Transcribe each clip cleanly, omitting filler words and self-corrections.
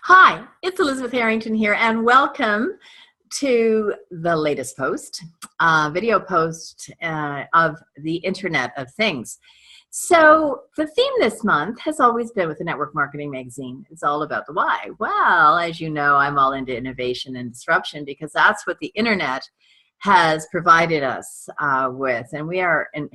Hi, it's Elizabeth Harrington here, and welcome to the latest video post of the Internet of Things. So the theme this month has always been with the Network Marketing Magazine. It's all about the why. Well, as you know, I'm all into innovation and disruption because that's what the Internet has provided us with, and we are in.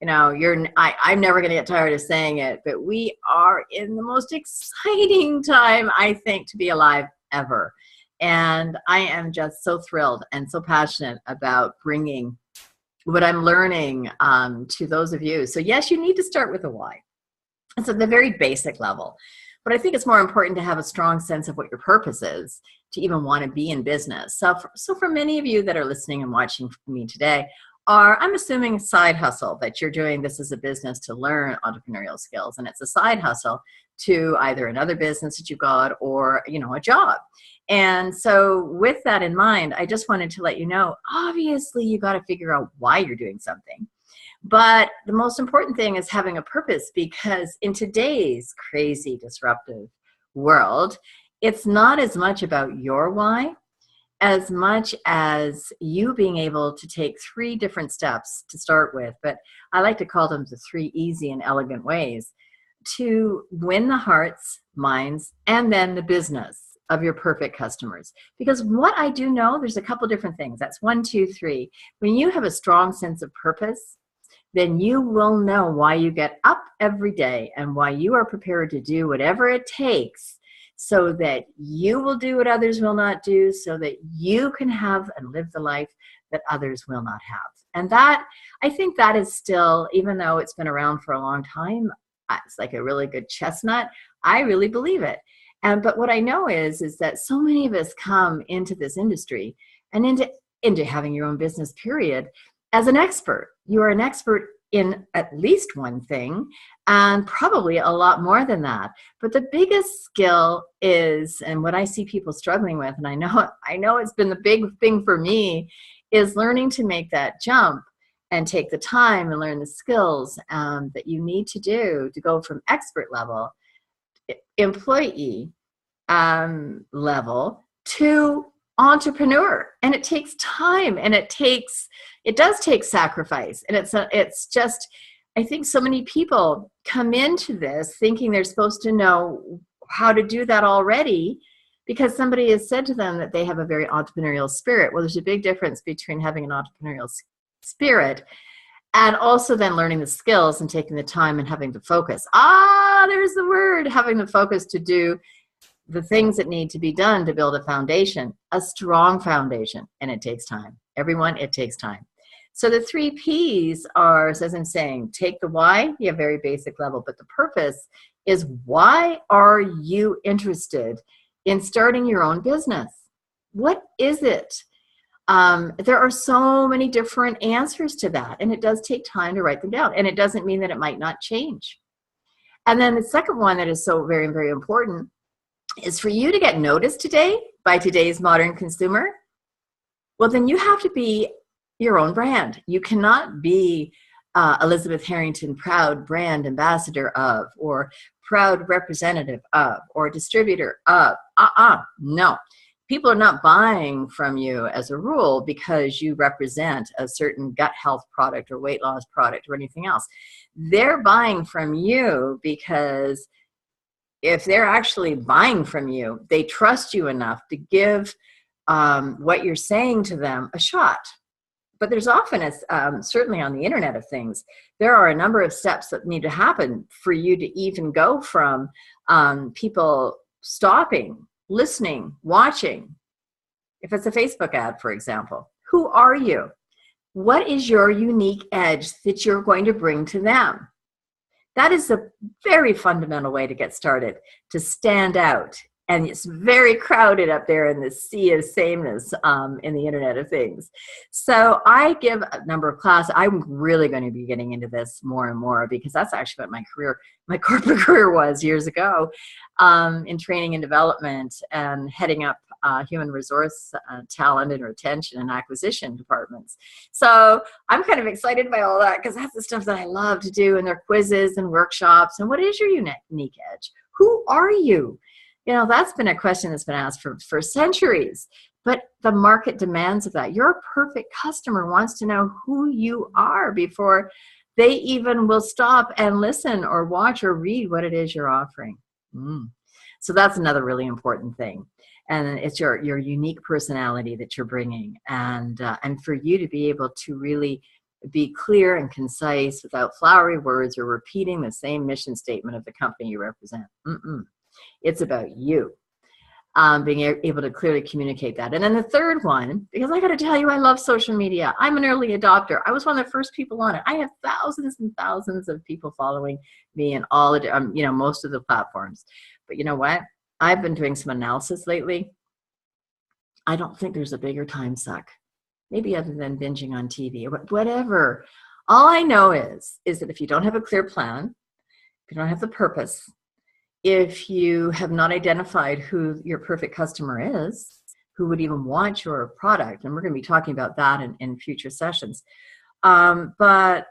I'm never going to get tired of saying it, but we are in the most exciting time, I think, to be alive ever. And I am just so thrilled and so passionate about bringing what I'm learning to those of you. So yes, you need to start with a why. It's at the very basic level. But I think it's more important to have a strong sense of what your purpose is to even want to be in business. So for many of you that are listening and watching me today, I'm assuming a side hustle that you're doing this as a business to learn entrepreneurial skills, and it's a side hustle to either another business that you've got or a job. And so with that in mind, I just wanted to let you know, obviously you got to figure out why you're doing something. But the most important thing is having a purpose, because in today's crazy disruptive world, it's not as much about your why as much as you being able to take 3 different steps to start with, but I like to call them the 3 easy and elegant ways to win the hearts, minds, and then the business of your perfect customers. Because what I do know, there's a couple different things. That's 1, 2, 3. When you have a strong sense of purpose, then you will know why you get up every day and why you are prepared to do whatever it takes so that you will do what others will not do, so that you can have and live the life that others will not have. And that, I think that is still, even though it's been around for a long time, it's like a really good chestnut, I really believe it. But what I know is that so many of us come into this industry and into having your own business, period, as an expert. You are an expert in at least one thing, and probably a lot more than that. But the biggest skill is, and what I see people struggling with, and I know it's been the big thing for me, is learning to make that jump and take the time and learn the skills that you need to do to go from expert level, employee level, to entrepreneur. And it takes time, and it does take sacrifice. And it's just, I think so many people come into this thinking they're supposed to know how to do that already because somebody has said to them that they have a very entrepreneurial spirit. Well, there's a big difference between having an entrepreneurial spirit and also then learning the skills and taking the time and having the focus. There's the word, having the focus to do the things that need to be done to build a foundation, a strong foundation, and it takes time. Everyone, it takes time. So the 3 P's are, as I'm saying, take the why, a very basic level, but the purpose is, why are you interested in starting your own business? What is it? There are so many different answers to that, and it does take time to write them down, and it doesn't mean that it might not change. And then the second one that is so very, very important is for you to get noticed today by today's modern consumer. Well, then you have to be your own brand. You cannot be Elizabeth Harrington, proud brand ambassador of, or proud representative of, or distributor of. No. People are not buying from you as a rule because you represent a certain gut health product or weight loss product or anything else. They're buying from you because if they're actually buying from you, they trust you enough to give what you're saying to them a shot. But there's often, certainly on the Internet of Things, there are a number of steps that need to happen for you to even go from people stopping, listening, watching. If it's a Facebook ad, for example, who are you? What is your unique edge that you're going to bring to them? That is a very fundamental way to get started, to stand out. And it's very crowded up there in the sea of sameness in the Internet of Things. So I give a number of classes. I'm really going to be getting into this more and more because that's actually what my corporate career was years ago, in training and development and heading up human resource talent and retention and acquisition departments. So I'm kind of excited by all that because that's the stuff that I love to do, and their quizzes and workshops. And what is your unique edge? Who are you? That's been a question that's been asked for centuries. But the market demands of that. Your perfect customer wants to know who you are before they even will stop and listen or watch or read what it is you're offering. So that's another really important thing. And it's your unique personality that you're bringing. And for you to be able to really be clear and concise without flowery words or repeating the same mission statement of the company you represent. It's about you. Being able to clearly communicate that. And then the third one, because I got to tell you, I love social media. I'm an early adopter. I was one of the first people on it. I have thousands and thousands of people following me in all the, most of the platforms. But you know what? I've been doing some analysis lately. I don't think there's a bigger time suck, maybe other than binging on TV or whatever. All I know is that if you don't have a clear plan, if you don't have the purpose, if you have not identified who your perfect customer is, who would even want your product, and we're going to be talking about that in future sessions, but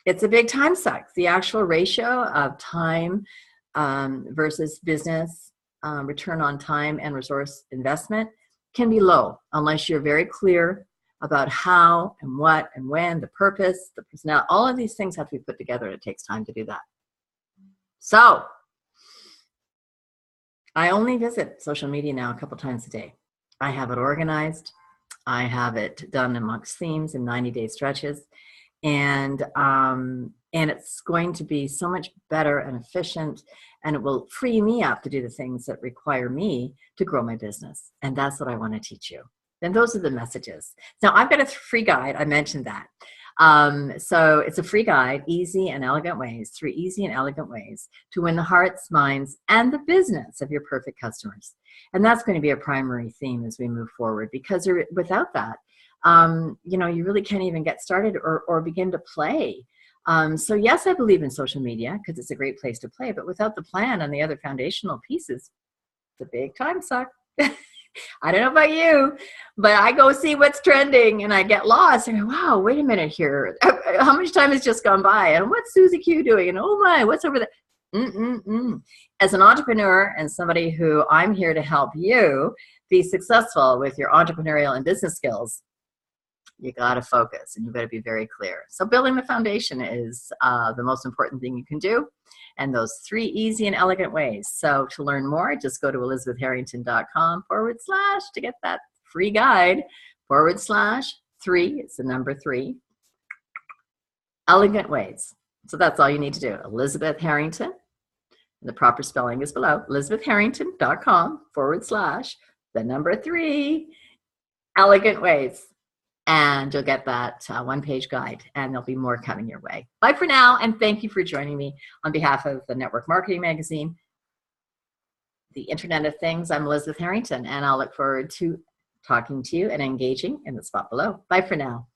it's a big time suck. The actual ratio of time versus business return on time and resource investment can be low unless you're very clear about how and what and when, the purpose, the personality. All of these things have to be put together, and it takes time to do that. So I only visit social media now a couple times a day. I have it organized. I have it done amongst themes in 90-day stretches. And it's going to be so much better and efficient, and it will free me up to do the things that require me to grow my business. And that's what I want to teach you. And those are the messages. Now, I've got a free guide. I mentioned that. So it's a free guide, easy and elegant ways, 3 easy and elegant ways to win the hearts, minds, and the business of your perfect customers. And that's going to be a primary theme as we move forward, because without that, you really can't even get started or begin to play. So yes, I believe in social media because it's a great place to play, but without the plan and the other foundational pieces, it's a big time suck. I don't know about you, but I go see what's trending and I get lost and go, wow, wait a minute here. How much time has just gone by? And what's Susie Q doing? And oh my, what's over there? As an entrepreneur and somebody who I'm here to help you be successful with your entrepreneurial and business skills, you got to focus and you got to be very clear. So building the foundation is the most important thing you can do. And those 3 easy and elegant ways. So to learn more, just go to elizabethharrington.com / to get that free guide /3. It's the number 3 elegant ways. So that's all you need to do. Elizabeth Harrington. The proper spelling is below. elizabethharrington.com / the number 3 elegant ways. And you'll get that 1-page guide, and there'll be more coming your way. Bye for now, and thank you for joining me on behalf of the Network Marketing Magazine, the Internet of Things. I'm Elizabeth Harrington, and I'll look forward to talking to you and engaging in the spot below. Bye for now.